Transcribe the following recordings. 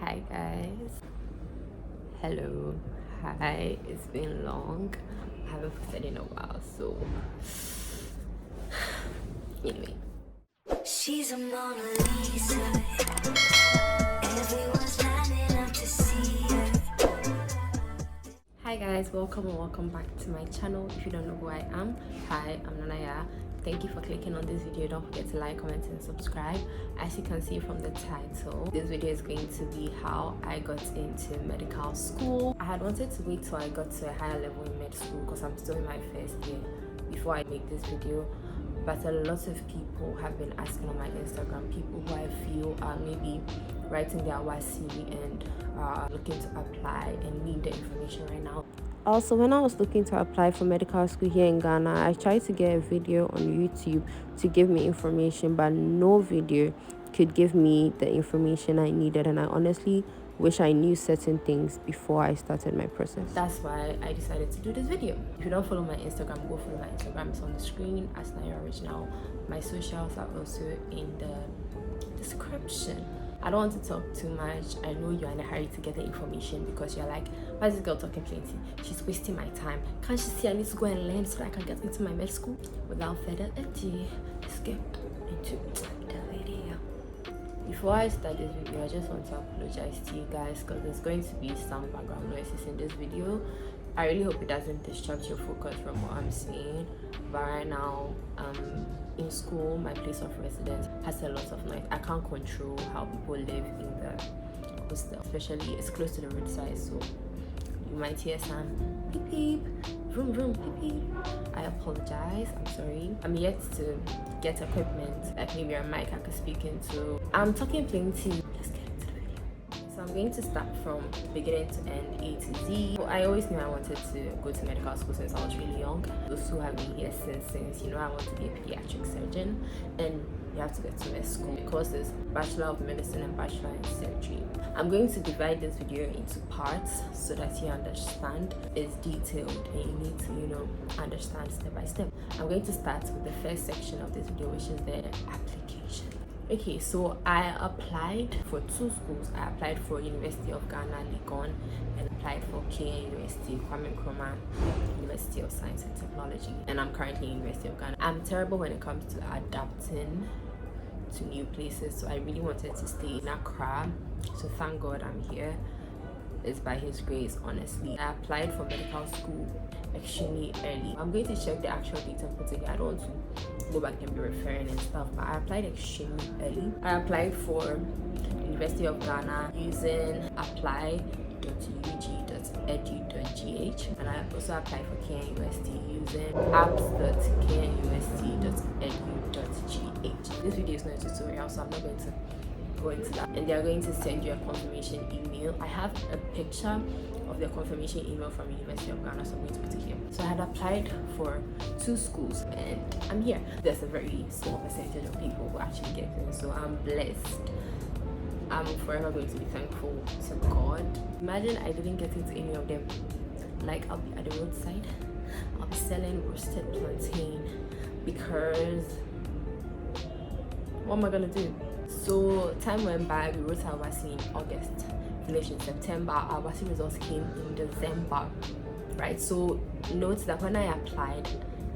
Hi guys. Hello. Hi. It's been long. I haven't posted in a while, so anyway. She's a Mona Lisa. Everyone's lining up to see her. Hi guys, welcome and welcome back to my channel. If you don't know who I am, hi, I'm Nanaya. Thank you for clicking on this video. Don't forget to like, comment and subscribe. As you can see from the title, this video is going to be how I got into medical school. I had wanted to wait till I got to a higher level in med school because I'm still in my first year before I make this video, but a lot of people have been asking on my Instagram, people who I feel are maybe writing their WASSCE and looking to apply and need the information right now. Also, when I was looking to apply for medical school here in Ghana, I tried to get a video on YouTube to give me information, but no video could give me the information I needed, and I honestly wish I knew certain things before I started my process. That's why I decided to do this video. If you don't follow my Instagram, go follow my Instagram. It's on the screen as Naya Original. My socials are also in the description. I don't want to talk too much. I know you're in a hurry to get the information because you're like, why is this girl talking plenty? She's wasting my time. Can't she see I need to go and learn so that I can get into my med school? Without further ado, let's get into the video. Before I start this video, I just want to apologize to you guys because there's going to be some background noises in this video. I really hope it doesn't distract your focus from what I'm saying. But right now, in school, my place of residence has a lot of noise. I can't control how people live in the hostel, especially it's close to the roadside, so you might hear some beep beep, vroom vroom beep beep. I apologize, I'm sorry. I'm yet to get equipment, like maybe a mic I could speak into. I'm talking plenty. Let's get into the video. So I'm going to start from beginning to end, A to Z. So I always knew I wanted to go to medical school since I was really young. Those who have been here since you know I want to be a pediatric surgeon, and you have to get to med school. The courses Bachelor of Medicine and Bachelor in Surgery. I'm going to divide this video into parts so that you understand. It's detailed and you need to, you know, understand step by step. I'm going to start with the first section of this video, which is the application. Okay, so I applied for two schools. I applied for University of Ghana, Legon, and applied for KN University, Kwame Nkrumah University of Science and Technology, and I'm currently in University of Ghana. I'm terrible when it comes to adapting to new places, so I really wanted to stay in Accra. So thank God I'm here. It's by His grace, honestly. I applied for medical school extremely early. I'm going to check the actual date and put it. I don't want to go back and be referring and stuff, but I applied extremely early. I applied for University of Ghana using apply.ug.edu.gh, and I also applied for KN University using apps.knuniversity.edu.gh. This video is not a tutorial, so I'm not going to go into that, and they're going to send you a confirmation email. I have a picture of the confirmation email from University of Ghana, so I'm going to put it here. So I had applied for two schools and I'm here. There's a very small percentage of people who actually get in, so I'm blessed. I'm forever going to be thankful to God. Imagine I didn't get into any of them. Like, I'll be at the roadside, I'll be selling roasted plantain because what am I gonna do? So time went by. We wrote our WASSCE in August, finished in September. Our WASSCE results came in December, right? So note that when I applied,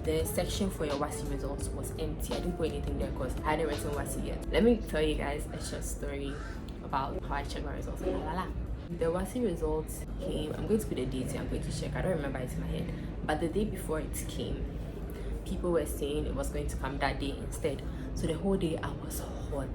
the section for your WASSCE results was empty. I didn't put anything there because I hadn't written WASSCE yet. Let me tell you guys a short story about how I checked my results. The WASSCE results came. I'm going to put the date here. I'm going to check. I don't remember it in my head, but the day before it came, people were saying it was going to come that day instead. So the whole day I was hot,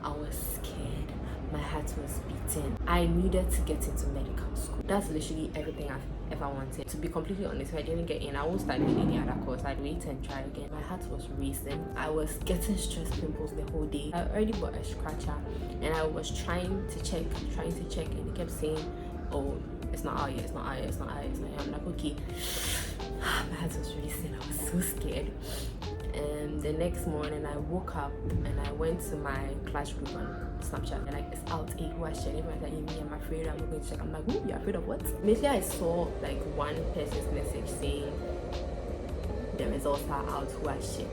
I was scared, my heart was beating. I needed to get into medical school. That's literally everything I've ever wanted. To be completely honest, if I didn't get in, I won't start doing any other course. I'd wait and try again. My heart was racing. I was getting stress pimples the whole day. I already bought a scratcher and I was trying to check, and it kept saying, oh, it's not out yet, it's not out yet, it's not out yet, it's not out yet. I'm like, okay. My heart was racing. I was so scared. And the next morning I woke up and I went to my class group on Snapchat. And like, it's out, who has shared it? I'm like, I'm afraid, I'm not going to check. I'm like, you're afraid of what? Immediately I saw like one person's message saying the results are out, who has shared.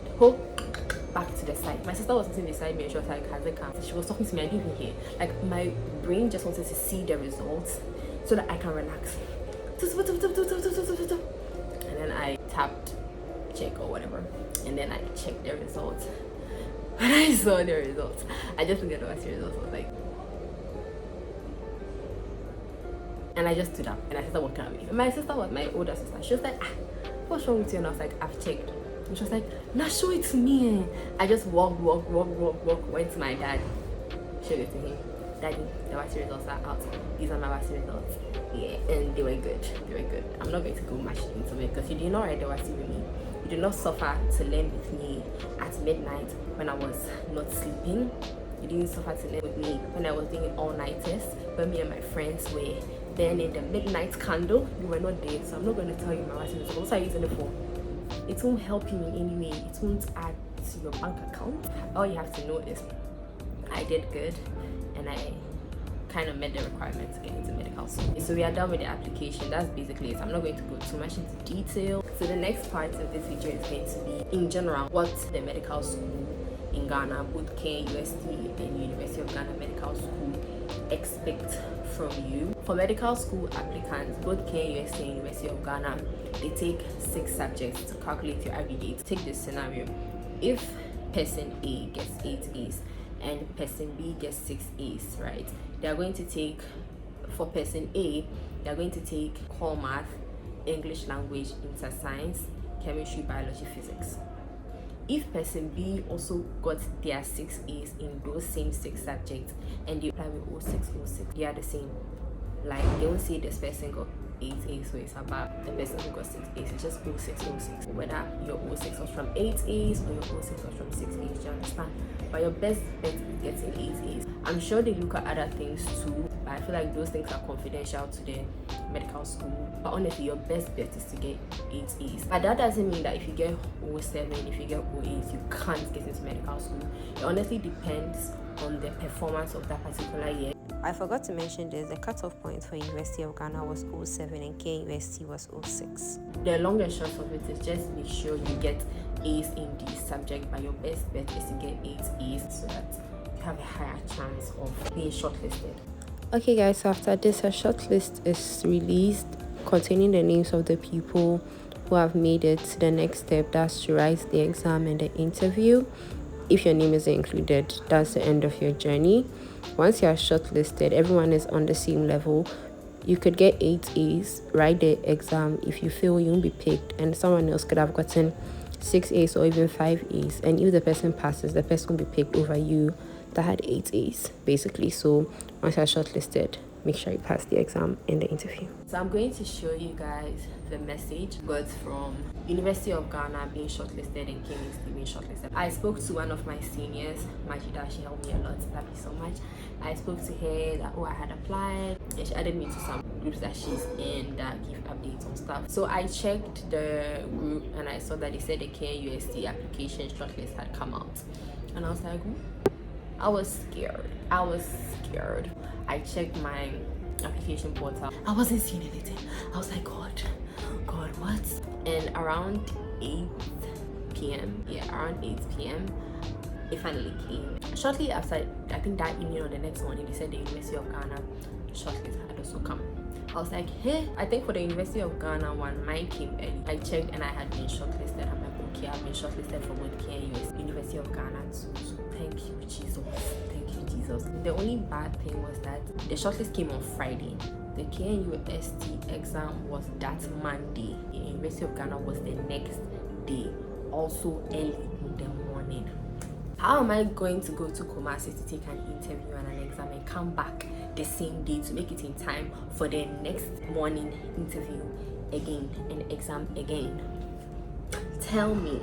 back to the side. My sister was sitting beside me and she was like, has it come? She was talking to me, I didn't even hear. Like my brain just wanted to see the results so that I can relax. And then I tapped check or whatever, and then I checked the results. When I saw the results, I just looked at the results. I was like, and I just stood up and I started walking away. My sister was my older sister. She was like, what's wrong with you? And I was like, I've checked. And she was like, now show it to me. I just walked, went to my dad, showed it to him. Daddy, the WASSCE results are out. These are my WASSCE results. Yeah, and they were good. They were good. I'm not going to go much into it because you did not write the WASSCE with me. You did not suffer to learn with me at midnight when I was not sleeping. You didn't suffer to learn with me when I was doing all-nighters, when me and my friends were then in the midnight candle. You were not there, so I'm not going to tell you my WASSCE results. What are you using it for? It won't help you in any way. It won't add to your bank account. All you have to know is I did good and I kind of met the requirements to get into medical school. So we are done with the application. That's basically it. I'm not going to go too much into detail. So the next part of this video is going to be in general what the medical school in Ghana, both KUST and University of Ghana Medical School, expect from you. For medical school applicants, both KUST and University of Ghana, they take 6 subjects to calculate your aggregate. Take this scenario. If person A gets 8 A's and person B gets 6 A's, right? They are going to take, for person A, they are going to take core math, English language, inter science, chemistry, biology, physics. If person B also got their 6 A's in those same 6 subjects and they apply with 06, they are the same. Like they won't say this person got 8 A's, so it's about the person who got 6 A's. It's just 06. Whether your 06 was from 8 A's or your 06 was from 6 A's, do you understand? But your best bet is getting 8 A's. I'm sure they look at other things too, but I feel like those things are confidential to the medical school. But honestly, your best bet is to get 8 A's. But that doesn't mean that if you get 07, if you get 08, you can't get into medical school. It honestly depends on the performance of that particular year. I forgot to mention this, the cutoff point for University of Ghana was 07 and KUST was 06. The long and short of it is just make sure you get A's in these subjects, but your best bet is to get 8 A's so that you have a higher chance of being shortlisted. Okay guys, so after this, a shortlist is released containing the names of the people who have made it to the next step, that's to write the exam and the interview. If your name is included, that's the end of your journey. Once you are shortlisted, everyone is on the same level. You could get 8 A's, write the exam. If you fail, you won't be picked, and someone else could have gotten 6 A's or even 5 A's. And if the person passes, the person will be picked over you that had 8 A's, basically. So once you're shortlisted, make sure you pass the exam and the interview. So I'm going to show you guys the message got from University of Ghana being shortlisted and KUST being shortlisted. I spoke to one of my seniors, Majida. She helped me a lot. Love you so much. I spoke to her that I had applied, and she added me to some groups that she's in that give updates on stuff. So I checked the group and I saw that they said the KUST application shortlist had come out, and I was like, I was scared. I checked my application portal. I wasn't seeing anything. I was like, God, what? And around 8 p.m. it finally came. Shortly after, I think that evening or the next morning, they said the University of Ghana shortlist had also come. I was like, hey, I think for the University of Ghana one, mine came early. I checked and I had been shortlisted. I'm like, okay, I've been shortlisted for both KUST and University of Ghana too. So thank you, Jesus. The only bad thing was that the shortlist came on Friday. The KUST exam was that Monday. The University of Ghana was the next day, also early in the morning. How am I going to go to Kumasi to take an interview and an exam and come back the same day to make it in time for the next morning interview again and exam again? Tell me.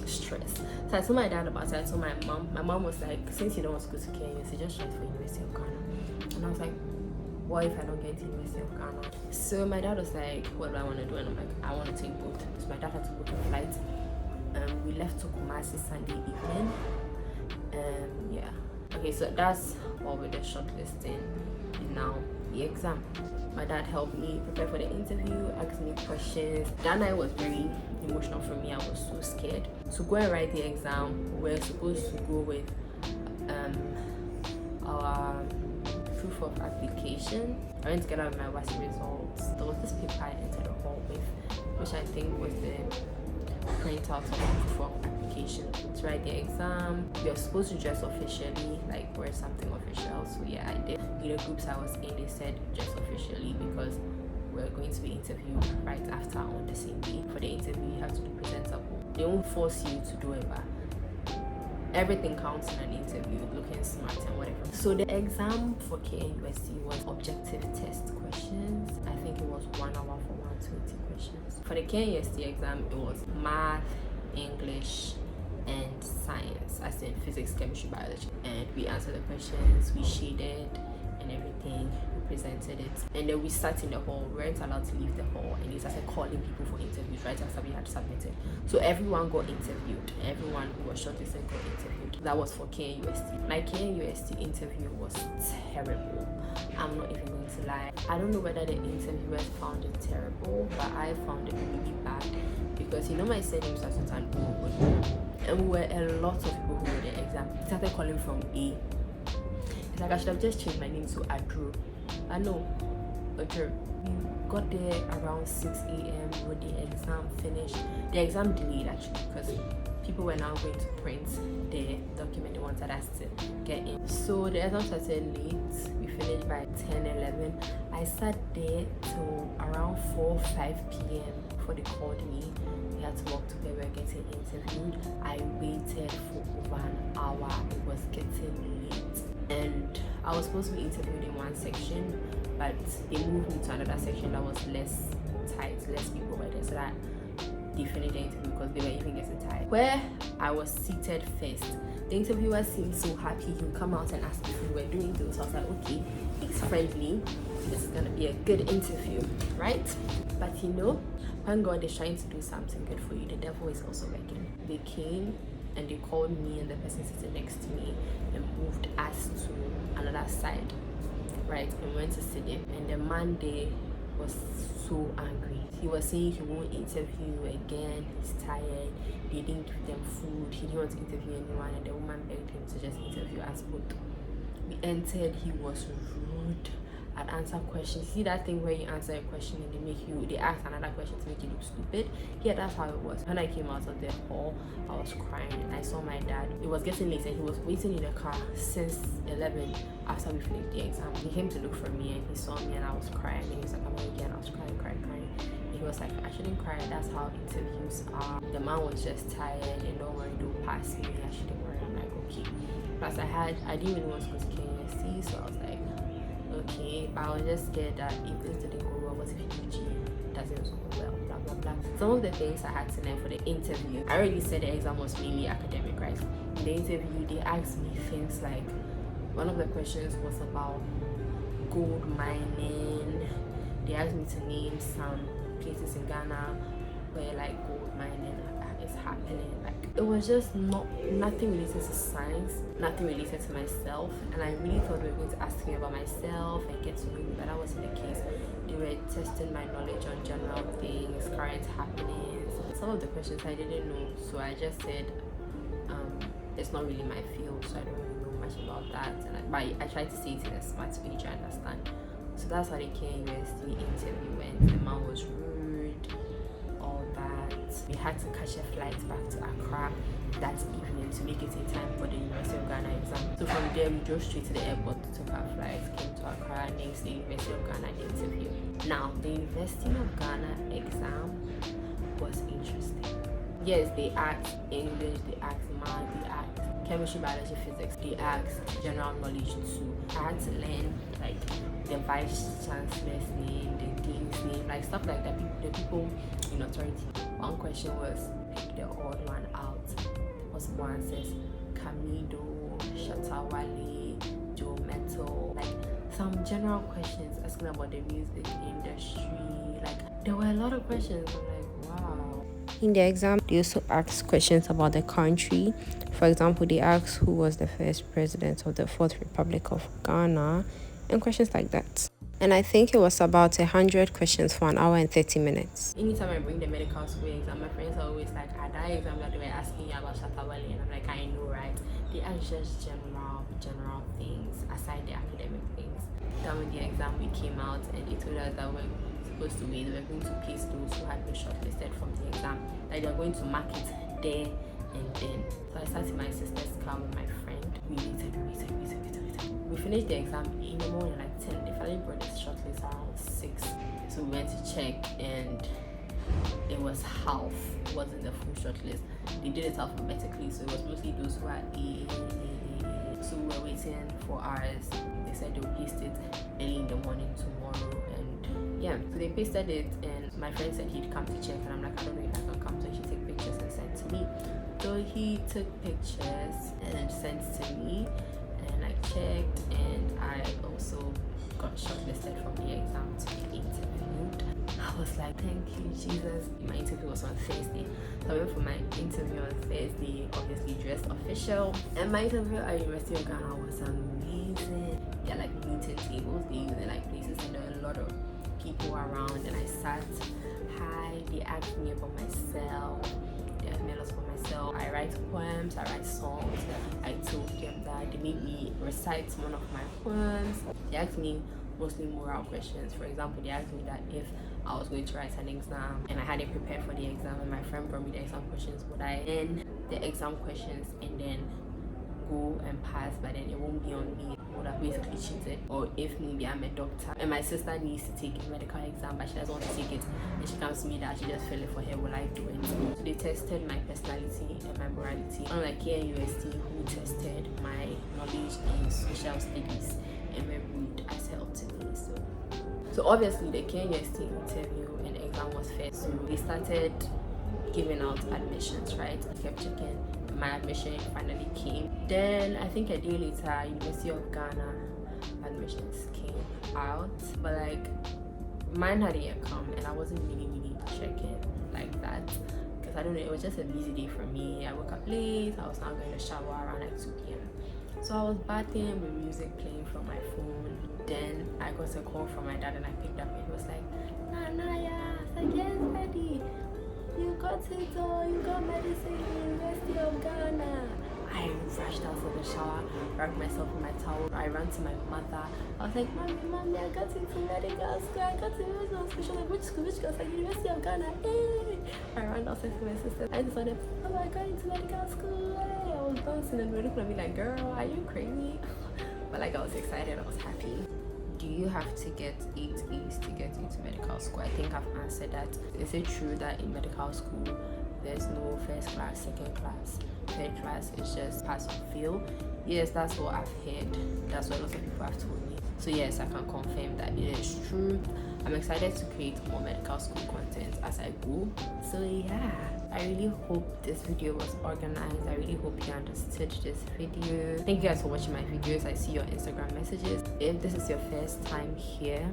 Stress. So I told my dad about it. I told my mom. My mom was like, since you don't want to go to KUST, just try for University of Ghana. And I was like, what if I don't get to University of Ghana? So my dad was like, what do I want to do? And I'm like, I want to take both. So my dad had to book a flight. We left to Kumasi Sunday evening. Yeah. Okay, so that's all with the shortlisting. And now the exam. My dad helped me prepare for the interview, asked me questions. That night was very emotional for me. I was so scared. To go and write the exam, we're supposed to go with our proof of application. I went to get out my WASSCE results. There was this paper I entered the hall with, which I think was the printout of the proof of application. To write the exam, you're supposed to dress officially, like wear something official. So yeah, I did. In the groups I was in, they said dress officially because we're going to be interviewed right after on the same day. For the interview, you have to be presentable. They won't force you to do it, but everything counts in an interview, looking smart and whatever. So the exam for KNUST was objective test questions. I think it was 1 hour for 120 questions. For the KNUST exam, it was math, English, and science, as in physics, chemistry, biology. And we answered the questions, we shaded and everything, we presented it, and then we sat in the hall. We weren't allowed to leave the hall, and they started calling people for interviews right after we had submitted. So everyone got interviewed. Everyone who was shortlisted got interviewed. That was for KNUST. My KNUST interview was terrible. I'm not even going to lie. I don't know whether the interviewers found it terrible, but I found it really bad because my surname started with an O, and we were a lot of people who were the exam. They started calling from A. It's like I should have just changed my name to Oduro. I know, Oduro. We got there around 6 a.m. when the exam finished. The exam delayed actually because people were now going to print the document they wanted us to get in. So the exam started late. We finished by 10-11. I sat there till around 4-5 p.m. before they called me. We had to walk to where we were getting interviewed. I waited for over an hour. It was getting late. And I was supposed to be interviewed in one section, but they moved me to another section that was less tight, less people were there, so that they finished the interview because they were even getting tired. Where I was seated first, the interviewer seemed so happy. He would come out and ask if we were doing those. So I was like, okay, he's friendly. This is gonna be a good interview, right? But when God is trying to do something good for you, the devil is also working. They came and they called me and the person sitting next to me and moved us to another side, right? And went to sit in. And the man there was so angry. He was saying he won't interview again. He's tired. They didn't give them food. He didn't want to interview anyone, and the woman begged him to just interview us both. We entered. He was rude. I'd answer questions. See that thing where you answer a question and they ask another question to make you look stupid? Yeah, that's how it was. When I came out of the hall, I was crying and I saw my dad. It was getting late and he was waiting in the car since 11 after we finished the exam. He came to look for me and he saw me and I was crying and he was like, I'm okay, and I was crying. And he was like, I shouldn't cry, that's how interviews are. The man was just tired and don't worry, don't pass me. I shouldn't worry. I'm like, okay. Plus I didn't really want to go to KNUST, so I was like, okay, but I was just scared that if this didn't go well, what if UG doesn't go well, blah blah blah. Some of the things I had to learn for the interview, I already said the exam was mainly academic, right? In the interview, they asked me things like, one of the questions was about gold mining. They asked me to name some places in Ghana where like gold mining is happening. Like, it was just nothing related to science, nothing related to myself, and I really thought they were going to ask me about myself and get to know me, but that wasn't the case. They were testing my knowledge on general things, current happenings. Some of the questions I didn't know, so I just said it's not really my field, so I don't really know much about that. And I tried to say it in a smart speech, I understand. So that's how they came UST interview went. The man was rude, all that. We had to catch a flight back to Accra that evening to make it in time for the University of Ghana exam. So from there we drove straight to the airport, took our flights, came to Accra, next day University of Ghana interview. Now the University of Ghana exam was interesting. Yes, they asked English, they asked math, they asked chemistry, biology, physics, they asked general knowledge too. I had to learn like the vice chancellor's name, the dean's name, like stuff like that. The people in authority. One question was pick the odd one out. Possible answers: Camido, Shatawale, Joe Metal. Like some general questions asking about the music industry. Like there were a lot of questions. I'm like, wow. In the exam, they also asked questions about the country. For example, they asked who was the first president of the Fourth Republic of Ghana, and questions like that. and I think it was about 100 questions for an hour and 30 minutes. Anytime I bring the medical school exam, my friends are always like, at that exam that they were asking you about Shatabali, and I'm like, I know, right? They ask just general things aside the academic things. Done with the exam, we came out and they told us that we're supposed to wait. They were going to place those who had been shortlisted from the exam, that they're going to mark it there and then. So I sat in my sister's car with my friend. We waited. We finished the exam in the morning, like 10. They finally brought the shortlist around 6. So we went to check and it was half. It wasn't the full shortlist. They did it alphabetically, so it was mostly those who had A. So we were waiting for hours. They said they would paste it early in the morning tomorrow, and yeah, so they pasted it. And my friend said he'd come to check, and I'm like, I don't know if I can come, so he should take pictures and send to me. So he took pictures and sent to me, and I checked, and I also got shortlisted from the exam to be interviewed. I was like, thank you, Jesus. My interview was on Thursday. So I went for my interview on Thursday, obviously dressed official. And my interview at University of Ghana was amazing. They're like meeting tables, they use like places, and there were a lot of people around. And I sat high. They asked me about myself. They asked me a lot about myself. I write poems, I write songs. I told them that. They made me recite one of my poems. They asked me mostly moral questions. For example, they asked me that if I was going to write an exam and I hadn't prepared for the exam and my friend brought me the exam questions, would I end the exam questions and then go and pass, but then it won't be on me? Would have basically cheated? Or if maybe I'm a doctor and my sister needs to take a medical exam but she doesn't want to take it, and she comes to me that she just fell it for her, will I do it? So they tested my personality and my morality, unlike here at UST who tested my knowledge in social studies and were rude as hell to me. So obviously the KNUST interview and exam was fair. So they started giving out admissions, right? I kept checking. My admission finally came. Then I think a day later, University of Ghana admissions came out. But like mine hadn't yet come, and I wasn't really checking like that. Because I don't know, it was just a busy day for me. I woke up late. I was now going to shower around like 2 p.m. So I was bathing with music playing from my phone. Then I got a call from my dad and I picked up and he was like, Nanaya, I said, yes, Daddy, you got it all, you got medicine in the University of Ghana. I rushed out of the shower, wrapped myself in my towel. I ran to my mother. I was like, Mommy, I got into medical school. I got to medical school. She was like, which school? Which school? I was like, University of Ghana. Hey! I ran downstairs to my sister. I just said, oh, I got into medical school. Hey! I was dancing and they looked at me like, girl, are you crazy? But like, I was excited. I was happy. Do you have to get 8 A's to get into medical school? I think I've answered that. Is it true that in medical school there's no first class, second class, third class? It's just pass or fail? Yes, that's what I've heard. That's what lots of people have told me. So yes, I can confirm that it is true. I'm excited to create more medical school content as I go. So yeah, I really hope this video was organized. I really hope you understood this video. Thank you guys for watching my videos. I see your Instagram messages. If this is your first time here,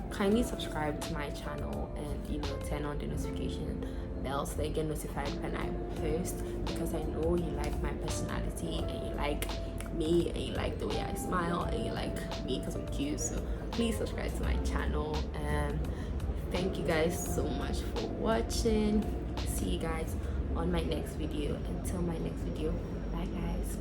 kindly subscribe to my channel and turn on the notification bell so that you get notified when I post, because I know you like my personality and you like me and you like the way I smile and you like me because I'm cute. So please subscribe to my channel, and thank you guys so much for watching. See you guys on my next video. Until my next video, bye guys.